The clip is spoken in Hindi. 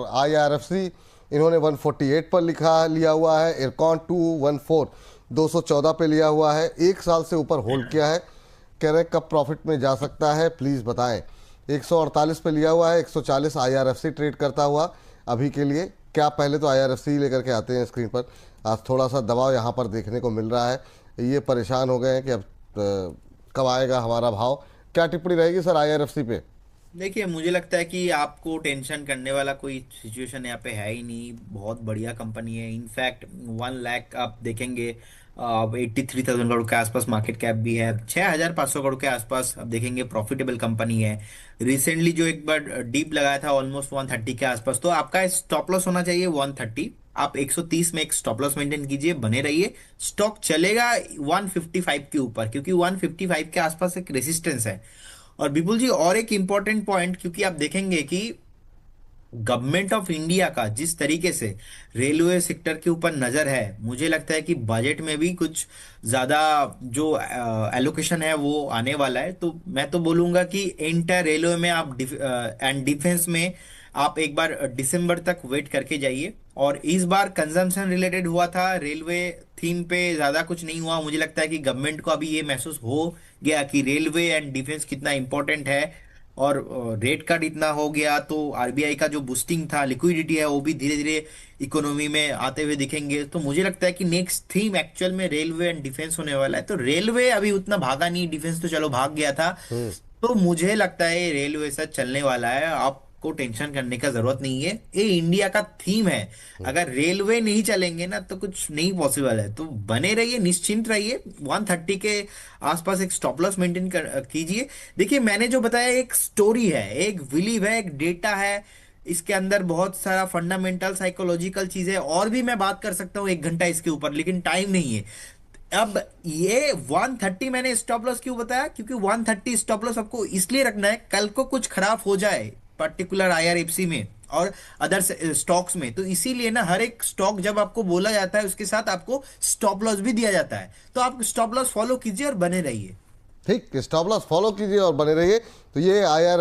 और IRFC इन्होंने 148 पर लिया हुआ है। इरकॉन 214 214 पे लिया हुआ है, 1 साल से ऊपर होल्ड किया है। कह रहे हैं कब प्रॉफिट में जा सकता है प्लीज़ बताएं। 148 पे लिया हुआ है, 140 IRFC ट्रेड करता हुआ अभी के लिए। क्या पहले तो IRFC लेकर के आते हैं स्क्रीन पर। आज थोड़ा सा दबाव यहाँ पर देखने को मिल रहा है, ये परेशान हो गए हैं कि अब कब आएगा हमारा भाव। क्या टिप्पणी रहेगी सर IRFC पे? देखिए, मुझे लगता है कि आपको टेंशन करने वाला कोई सिचुएशन यहाँ पे है ही नहीं। बहुत बढ़िया कंपनी है। इनफैक्ट 1 लाख आप देखेंगे, 83,000 करोड़ के आसपास मार्केट कैप भी है। 6,500 करोड़ के आसपास आप देखेंगे, प्रॉफिटेबल कंपनी है। रिसेंटली जो एक बार डीप लगाया था ऑलमोस्ट 130 के आसपास, तो आपका स्टॉप लॉस होना चाहिए 130। आप 130 में एक स्टॉप लॉस मेंटेन कीजिए, बने रहिए। स्टॉक चलेगा 155 के ऊपर, क्योंकि 155 के आसपास एक रेसिस्टेंस है। और विपुल जी, और एक इंपॉर्टेंट पॉइंट, क्योंकि आप देखेंगे कि गवर्नमेंट ऑफ इंडिया का जिस तरीके से रेलवे सेक्टर के ऊपर नजर है, मुझे लगता है कि बजट में भी कुछ ज्यादा जो एलोकेशन है वो आने वाला है। तो मैं तो बोलूंगा कि इंटर रेलवे में आप एंड डिफेंस में आप एक बार दिसंबर तक वेट करके जाइए। और इस बार कंजम्पशन रिलेटेड हुआ था, रेलवे थीम पे ज्यादा कुछ नहीं हुआ। मुझे लगता है कि गवर्नमेंट को अभी ये महसूस हो गया कि रेलवे एंड डिफेंस कितना इंपॉर्टेंट है। और रेट कट इतना हो गया, तो आरबीआई का जो बूस्टिंग था, लिक्विडिटी है, वो भी धीरे धीरे इकोनॉमी में आते हुए दिखेंगे। तो मुझे लगता है कि नेक्स्ट थीम एक्चुअल में रेलवे एंड डिफेंस होने वाला है। तो रेलवे अभी उतना भागा नहीं, डिफेंस तो चलो भाग गया था। तो मुझे लगता है रेलवे से चलने वाला है, आपको टेंशन करने का जरूरत नहीं है। ये इंडिया का थीम है। अगर रेलवे नहीं चलेंगे ना तो कुछ नहीं पॉसिबल है। तो बने रहिए, निश्चिंत रहिए। 130 के आसपास एक स्टॉप लॉस मेंटेन कीजिए। देखिए, मैंने जो बताया एक स्टोरी है, एक बिलीव है, एक डेटा है। इसके अंदर बहुत सारा फंडामेंटल साइकोलॉजिकल चीजें और भी मैं बात कर सकता हूँ 1 घंटा इसके ऊपर, लेकिन टाइम नहीं है। अब ये 130 मैंने स्टॉप लॉस क्यों बताया, क्योंकि 130 स्टॉप लॉस आपको इसलिए रखना है, कल को कुछ खराब हो जाए पर्टिकुलर आईआरएफसी में और अदर स्टॉक्स में। तो इसीलिए ना, हर एक स्टॉक जब आपको बोला जाता है उसके साथ आपको स्टॉप लॉस भी दिया जाता है। तो आप स्टॉप लॉस फॉलो कीजिए और बने रहिए। ठीक, स्टॉप लॉस फॉलो कीजिए और बने रहिए। तो ये IR